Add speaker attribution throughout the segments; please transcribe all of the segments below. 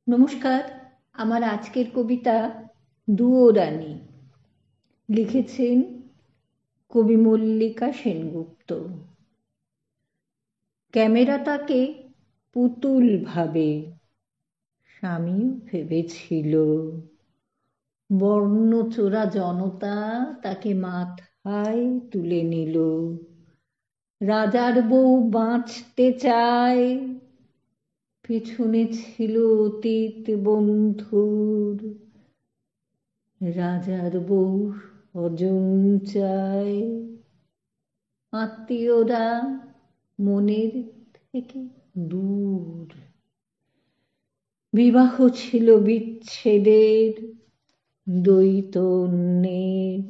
Speaker 1: নমস্কার। আমার আজকের কবিতা দুয়ো রানী। লিখেছেন কবি মল্লিকা সেনগুপ্ত। ক্যামেরা তাকে পুতুল ভাবে, স্বামীও ভেবেছিল। বর্ণচোরা জনতা তাকে মাথায় তুলে নিল। রাজার বউ বাঁচতে চায়, পেছনে ছিল অতীত বন্ধুর। রাজার বউ স্বজন চায়, আত্মীয়রা মনের থেকে দূর। বিবাহ ছিল বিচ্ছেদের, দ্বৈত অন্যের।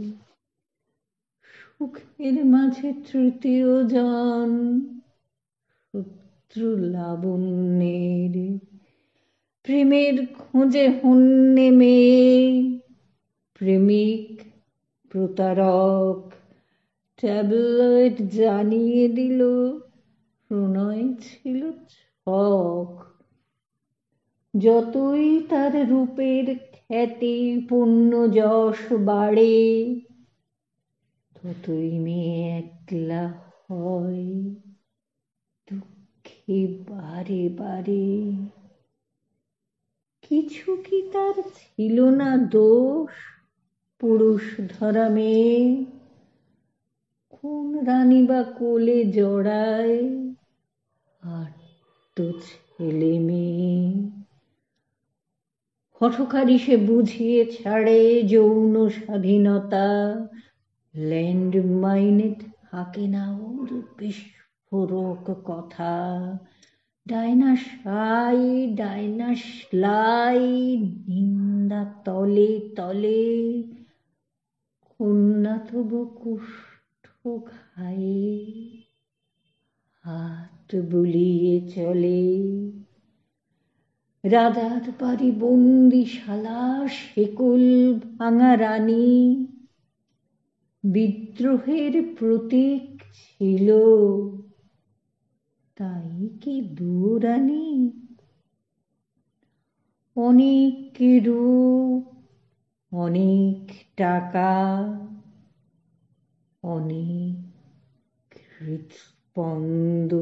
Speaker 1: সুখের মাঝে তৃতীয় জন, শত্রু লাবণ্যের। প্রেমের খোঁজে হন্যে মেয়ে, প্রেমিক প্রতারক। ট্যাবলয়েড জানিয়ে দিল প্রণয় ছিল ছক। যতই তার রূপের খ্যাতি পূর্ণ যশ বাড়ে, ততই মেয়ে একলা হয়, দুঃখে বারে বারে। কিছু কি তার ছিল না দোষ, পুরুষ ধরা মেয়ে? কোন রানী বা কোলে জড়ায় আর্ত ছেলে মেয়ে? হঠকারী সে বুঝিয়ে ছাড়ে যৌন স্বাধীনতা। ল্যান্ড মাইনে থাকে না ওর বিস্ফোরক কথা। ডাইনাসাই ডাইনাসলাই, নিন্দা তলে তলে। কন্যা তবু কুষ্ঠ খায়ে, হাত বুলিয়ে চলে। রাজার বাড়ি বন্দিশালা, শেকল ভাঙা রানী। বিদ্রোহের প্রতীক ছিল, তাই কি দুয়ো রানী? অনেক রূপ, অনেক টাকা, অনেক হৃৎস্পন্দ,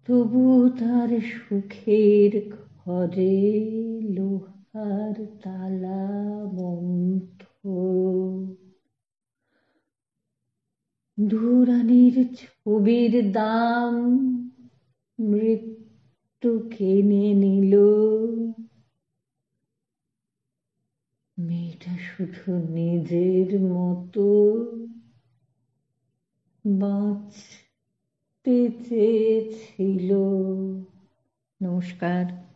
Speaker 1: তবু তার সুখের ঘরে লোহার তালা বন্ধ। দুয়ো রানীর ছবির দাম মৃত্যু কিনে নিল। মেয়েটা শুধু নিজের মতো বাঁচতে চেয়েছিল। নমস্কার।